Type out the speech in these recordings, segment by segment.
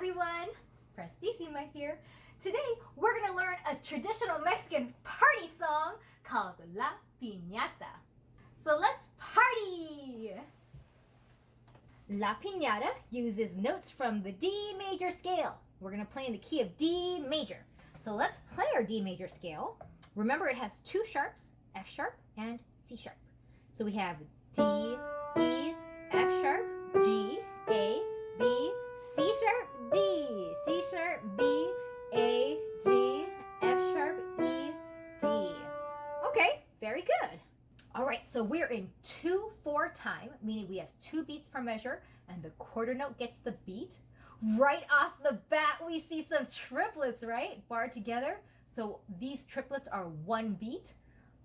everyone, Prestissima here. Today we're going to learn a traditional Mexican party song called La Piñata. So let's party! La Piñata uses notes from the D major scale. We're going to play in the key of D major. So let's play our D major scale. Remember, it has two sharps, F sharp and C sharp. So we have D, E, F sharp, G, A, B, C sharp, D, C sharp, B, A, G, F sharp, E, D. Okay, very good. All right, so we're in 2/4 time, meaning we have 2 beats per measure, and the quarter note gets the beat. Right off the bat, we see some triplets, right? Barred together. So these triplets are 1 beat,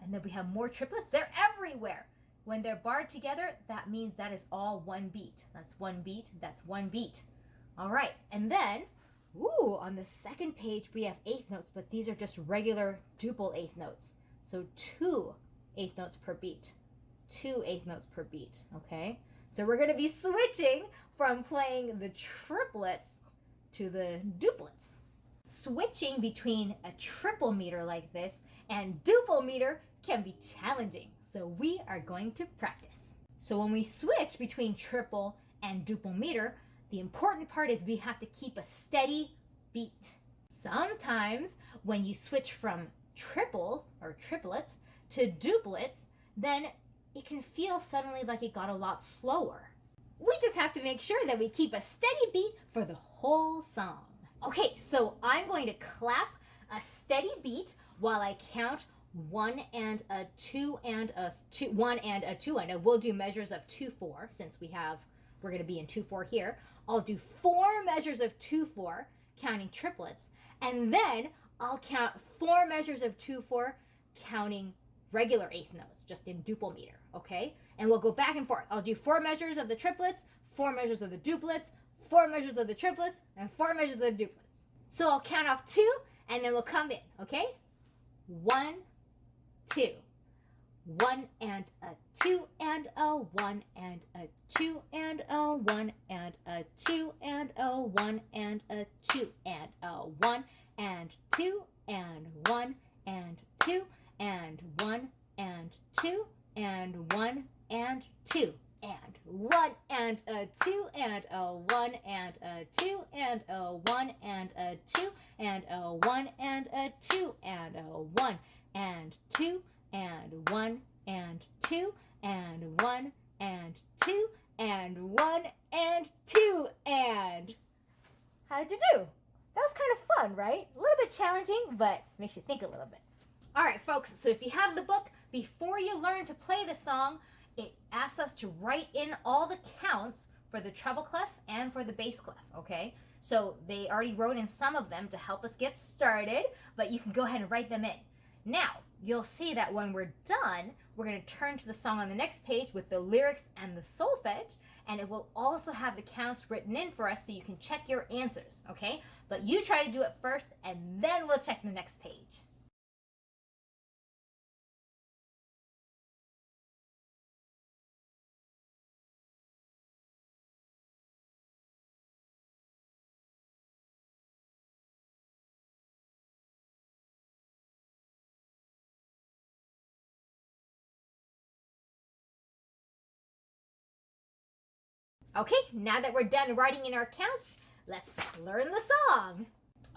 and then we have more triplets. They're everywhere. When they're barred together, that means that is all 1 beat. That's 1 beat, that's 1 beat. All right, and then, on the second page, we have eighth notes, but these are just regular duple eighth notes. So 2 eighth notes per beat. 2 eighth notes per beat, okay? So we're gonna be switching from playing the triplets to the duplets. Switching between a triple meter like this and duple meter can be challenging, so we are going to practice. So when we switch between triple and duple meter, the important part is we have to keep a steady beat. Sometimes when you switch from triples or triplets to duplets, then it can feel suddenly like it got a lot slower. We just have to make sure that we keep a steady beat for the whole song. Okay, so I'm going to clap a steady beat while I count 1 and a 2 and a 2, 1 and a 2, and we'll do measures of 2/4 since we're going to be in 2/4 here. I'll do 4 measures of 2/4 counting triplets, and then I'll count 4 measures of 2/4 counting regular eighth notes, just in duple meter, okay? And we'll go back and forth. I'll do 4 measures of the triplets, 4 measures of the duplets, 4 measures of the triplets, and 4 measures of the duplets. So I'll count off 2, and then we'll come in, okay? 1, 2. 1 and a 2 and a 1 and a 2 and a 1 and a 2 and a 1 and a 2 and a 1 and 2 and 1 and 2 and 1 and 2 and 1 and 2 and 1 and a 2 and a 1 and a 2 and a 1 and a 2 and a 1 and a 2 and a 1 and 2 and 1 and 2 and 1 and 2 and 1 and 2 and. How did you do? That was kind of fun, right? A little bit challenging, but makes you think a little bit. All right, folks, so if you have the book, before you learn to play the song, it asks us to write in all the counts for the treble clef and for the bass clef, okay? So they already wrote in some of them to help us get started, but you can go ahead and write them in. Now, you'll see that when we're done, we're going to turn to the song on the next page with the lyrics and the solfege, and it will also have the counts written in for us so you can check your answers, okay? But you try to do it first, and then we'll check the next page. Okay, now that we're done writing in our counts, let's learn the song.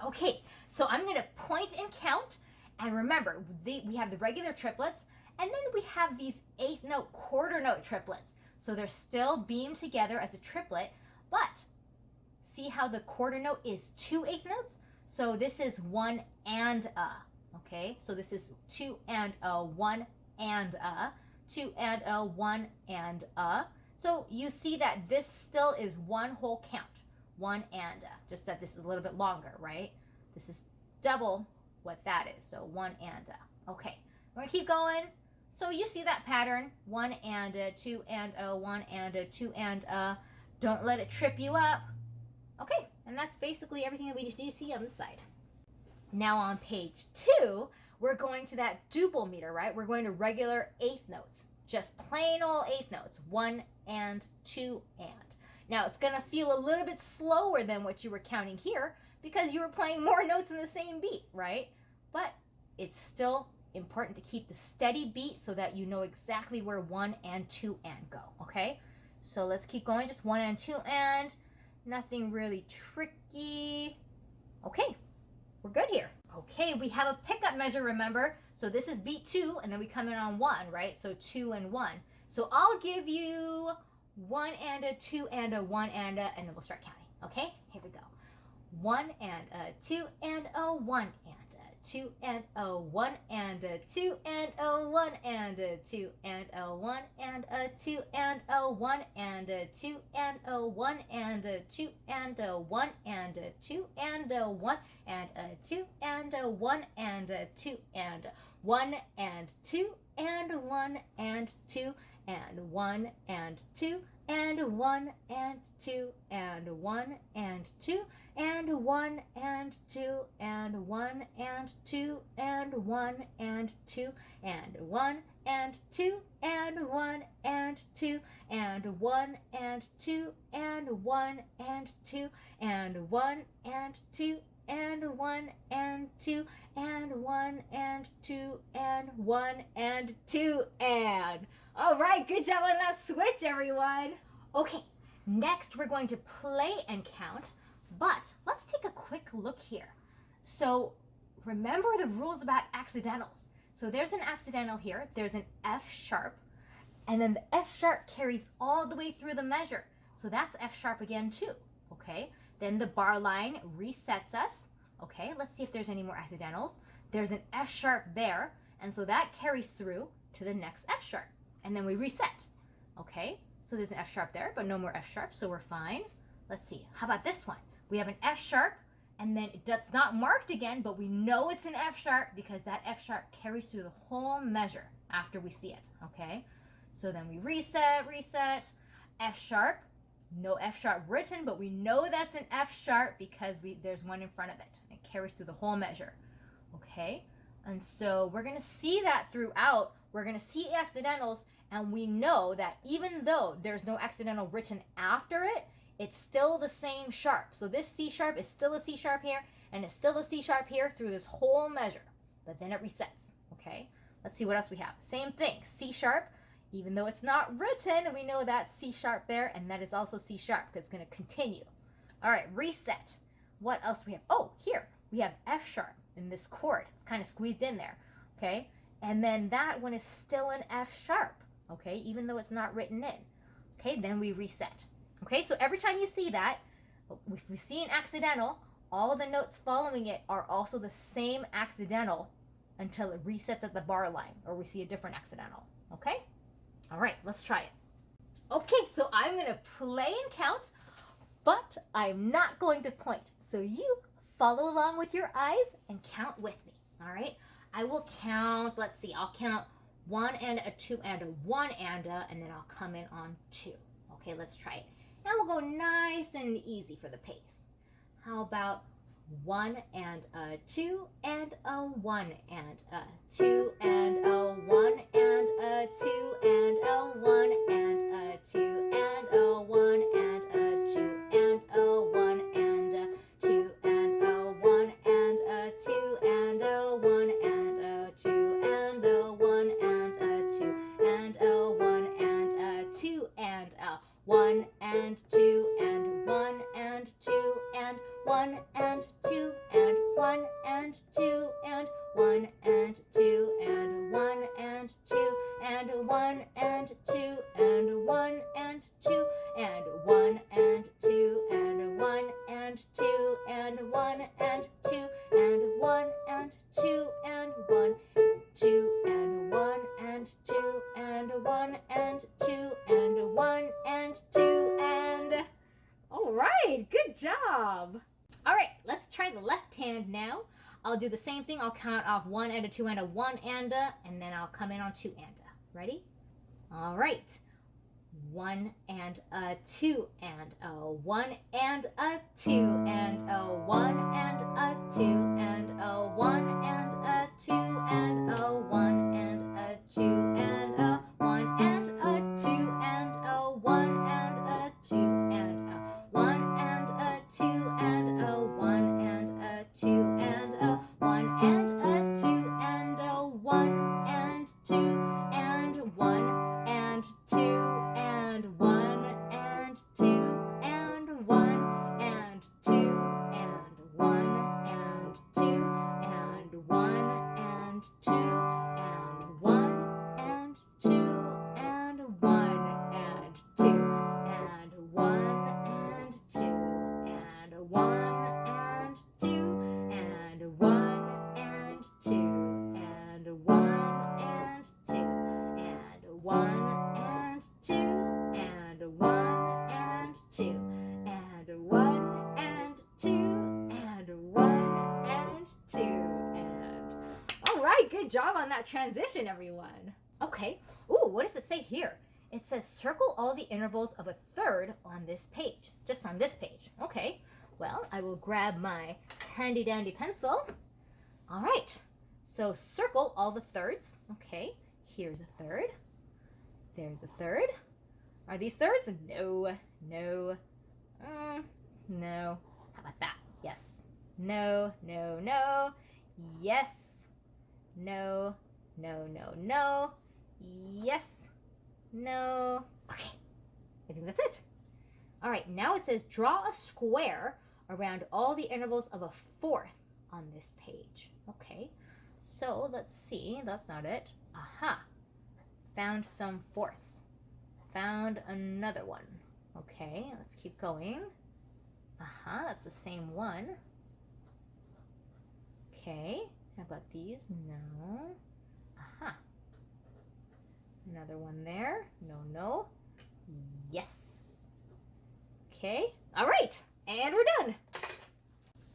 Okay, so I'm going to point and count, and remember, we have the regular triplets, and then we have these eighth note, quarter note triplets. So they're still beamed together as a triplet, but see how the quarter note is 2 eighth notes? So this is 1 and a, okay? So this is 2 and a, 1 and a, 2 and a, 1 and a. So you see that this still is one whole count, 1 and a, just that this is a little bit longer, right? This is double what that is, so 1 and a. Okay, we're gonna keep going. So you see that pattern, 1 and a, 2 and a, 1 and a, 2 and a. Don't let it trip you up. Okay, and that's basically everything that we need to see on the side. Now on page 2, we're going to that duple meter, right? We're going to regular eighth notes. Just plain old eighth notes, 1 and 2 and. Now it's gonna feel a little bit slower than what you were counting here because you were playing more notes in the same beat, right? But it's still important to keep the steady beat so that you know exactly where 1 and 2 and go, okay? So let's keep going, just 1 and 2 and, nothing really tricky. Okay, we're good here. Okay, we have a pickup measure, remember? So this is beat 2 and then we come in on 1, right? So 2 and 1. So I'll give you 1 and a 2 and a 1 and a, and then we'll start counting, okay? Here we go. 1 and a 2 and a 1 and a 2 and a 1 and a 2 and a 1 and a 2 and a 1 and a 2 and a 1 and a 2 and a 1 and a 2 and a 1 and a 2 and a 1 and a 2 and a 1 and a 2 and 1 and 2 and 1 and 2 and 1 and 2 and 1 and 2 and 1 and 2 and 1 and 2 and 1 and 2 and 1 and 2 and 1 and 2 and 1 and 2 and 1 and 2 and 1 and 2 and 1 and 2 and 1 and 2 and 1 and 2 and 1 and 2 and. All right, good job on that switch, everyone. Okay, next we're going to play and count, but let's take a quick look here. So remember the rules about accidentals. So there's an accidental here, there's an F sharp, and then the F sharp carries all the way through the measure. So that's F sharp again too, okay? Then the bar line resets us. Okay, let's see if there's any more accidentals. There's an F sharp there, and so that carries through to the next F sharp, and then we reset. Okay, so there's an F sharp there, but no more F sharp, so we're fine. Let's see, how about this one? We have an F sharp, and then that's not marked again, but we know it's an F sharp because that F sharp carries through the whole measure after we see it, okay? So then we reset, F sharp, no F sharp written, but we know that's an F sharp because there's one in front of it. It carries through the whole measure, okay? And so we're gonna see that throughout. We're gonna see accidentals, and we know that even though there's no accidental written after it, it's still the same sharp. So this C sharp is still a C sharp here, and it's still a C sharp here through this whole measure, but then it resets, okay? Let's see what else we have. Same thing, C sharp, even though it's not written, we know that's C sharp there, and that is also C sharp because it's gonna continue. All right, reset. What else do we have? Oh, here, we have F sharp in this chord. It's kind of squeezed in there, okay? And then that one is still an F sharp, okay, even though it's not written in. Okay, then we reset. Okay, so every time you see that, if we see an accidental, all of the notes following it are also the same accidental until it resets at the bar line or we see a different accidental. Okay? All right, let's try it. Okay, so I'm going to play and count, but I'm not going to point. So you follow along with your eyes and count with me. All right? I will count, let's see, I'll count 1 and a 2 and a 1 and then I'll come in on 2. Okay, let's try it. Now we'll go nice and easy for the pace. How about 1 and a 2 and a 1 and a 2 and a 1 and a 2 and a 1 and a 2 and a 1 and a 2 and a 1 and a 2 and a 1 and a 2 and a 1 and a 2 and a 1 and a 2 and a 1 and a 2 and a 1 and 2 and 1 and 2 and 1 and 2 and 1 and 2 and 1 and 2 and 1 and 2 and 1 and 2 and 1 and 2 and 1 and 2 and 1 and 2 and 1 and 2 and 1 and 2 and 1 2 and 1 and 2 and 1 and 2 and 1 and 2 and. All right, good job. All right, let's try the left hand now. I'll do the same thing. I'll count off 1 and a 2 and a 1 and then I'll come in on 2 and a. Ready? All right. 1 and a 2 and a 1 and a 2 and a 1 and a 2 and a 1 and a 2 and a 1 and a 2 and a 1 and a 2 and a 1 and a 2 and good job on that transition, everyone. Okay. Ooh, what does it say here? It says circle all the intervals of a third on this page. Just on this page. Okay. Well, I will grab my handy dandy pencil. All right. So circle all the thirds. Okay. Here's a third. There's a third. Are these thirds? No. No. No. How about that? Yes. No. No. No. Yes. No. No. No. No. Yes. No. Okay. I think that's it. All right. Now it says draw a square around all the intervals of a fourth on this page. Okay. So let's see. That's not it. Aha. Found some fourths. Found another one. Okay. Let's keep going. Aha. That's the same one. Okay. How about these? No. Aha. Another one there. No, no. Yes. Okay. All right. And we're done.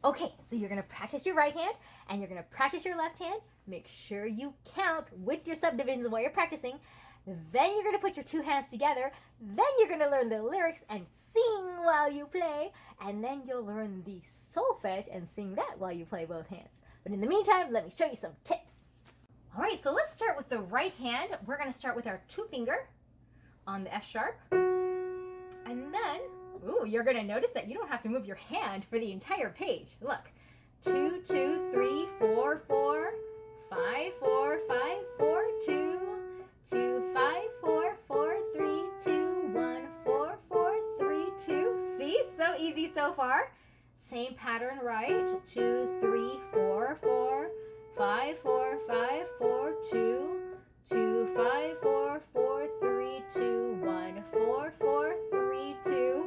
Okay, so you're going to practice your right hand and you're going to practice your left hand. Make sure you count with your subdivisions while you're practicing. Then you're going to put your two hands together. Then you're going to learn the lyrics and sing while you play. And then you'll learn the solfege and sing that while you play both hands. But in the meantime, let me show you some tips. All right, so let's start with the right hand. We're going to start with our two finger on the F sharp. And then, ooh, you're going to notice that you don't have to move your hand for the entire page. Look, 2, 2, 3, 4, 4, 5, 4, 5, 4, 2, 2, 5, 4, 4, 3, 2, 1, 4, 4, 3, 2. See, so easy so far. Same pattern, right? 2, 3, 4, 4, 5, 4, 5, 4, 2, 2, 5, 4, 4, 3, 2, 1, 4, 4, 3, 2.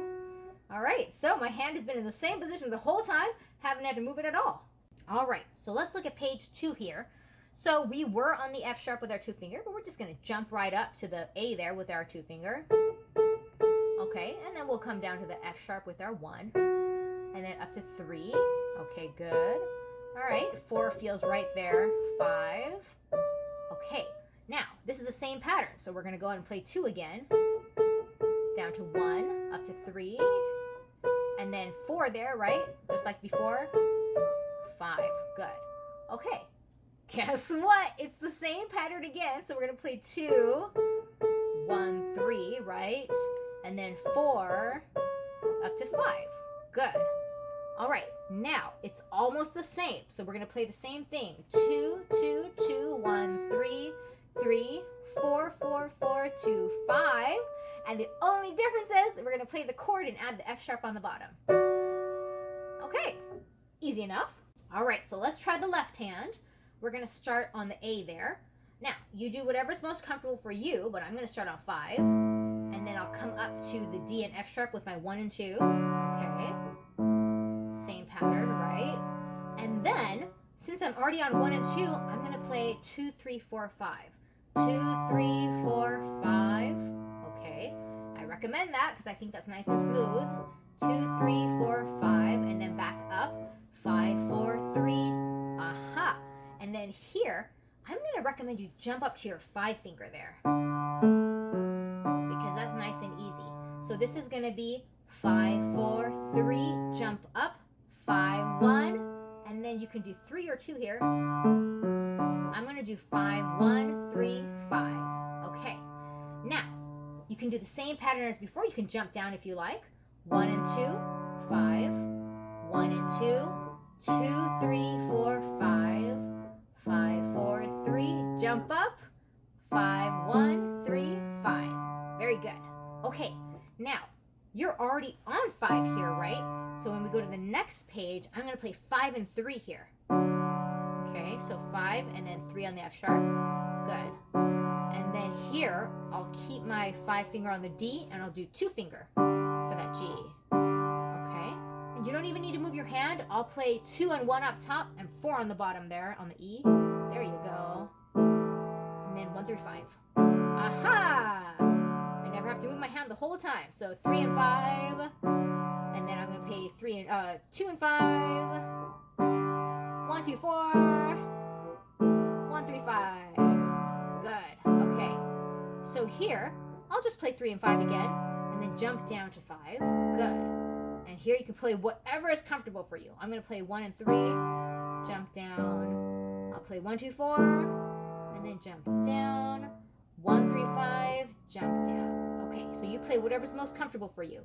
All right, so my hand has been in the same position the whole time, haven't had to move it at all. All right, so let's look at page 2 here. So we were on the F sharp with our two finger, but we're just going to jump right up to the A there with our two finger. Okay, and then we'll come down to the F sharp with our 1, and then up to 3. Okay, good. All right, 4 feels right there. 5. Okay, now this is the same pattern, so we're going to go ahead and play 2 again. Down to 1, up to 3, and then 4 there, right? Just like before. 5, good. Okay, guess what? It's the same pattern again, so we're going to play 2, 1, 3, right? And then 4, up to 5. Good. All right, now it's almost the same, so we're going to play the same thing. 2, 2, 2, 1, 3, 3, 4, 4, 4, 2, 5. And the only difference is we're going to play the chord and add the F sharp on the bottom. Okay, easy enough. All right, so let's try the left hand. We're going to start on the A there. Now, you do whatever's most comfortable for you, but I'm going to start on 5. And then I'll come up to the D and F sharp with my 1 and 2. Okay. Same pattern, right? And then, since I'm already on 1 and 2, I'm going to play 2, 3, 4, 5. 2, 3, 4, 5. Okay. I recommend that because I think that's nice and smooth. 2, 3, 4, 5. And then back up. 5, 4, 3. Aha. And then here, I'm going to recommend you jump up to your 5 finger there. Because that's nice and easy. So this is going to be 5, 4, 3, jump up, 5, 1, and then you can do 3 or 2 here. I'm going to do 5, 1, 3, 5. Okay. Now, you can do the same pattern as before. You can jump down if you like. 1 and 2, 5, 1 and 2, 2, 3, 4, 5, 5, 4, 3, jump up, 5, 1, 3, 5. Very good. Okay, now, you're already on 5 here, right? So when we go to the next page, I'm going to play 5 and 3 here. Okay, so 5 and then 3 on the F sharp. Good. And then here, I'll keep my 5 finger on the D and I'll do 2 finger for that G. Okay, and you don't even need to move your hand. I'll play 2 and 1 up top and 4 on the bottom there on the E. There you go. And then 1 through 5. Aha! I never have to move my hand the whole time. So 3 and 5, and then I'm going to play 2 and 5, 1, 2, 4, 1, 3, 5. So here, I'll just play 3 and 5 again, and then jump down to 5. Good. And here you can play whatever is comfortable for you. I'm going to play 1 and 3, jump down. I'll play 1, 2, 4, and then jump down. 1, 3, 5, jump down. Okay, so you play whatever's most comfortable for you.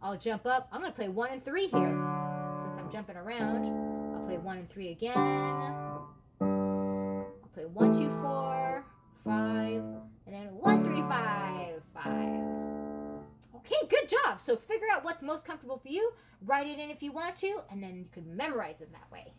I'll jump up. I'm going to play 1 and 3 here. Since I'm jumping around, I'll play 1 and 3 again. I'll play 1, 2, 4, 5, and then 1, 3, 5, 5. Okay, good job. So figure out what's most comfortable for you. Write it in if you want to, and then you can memorize it that way.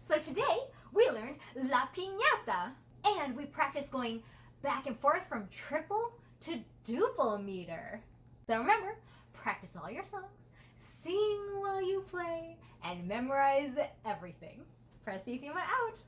So today we learned la piñata, and we practiced going back and forth from triple to duple meter. So remember, practice all your songs, sing while you play, and memorize everything. Prestissima out!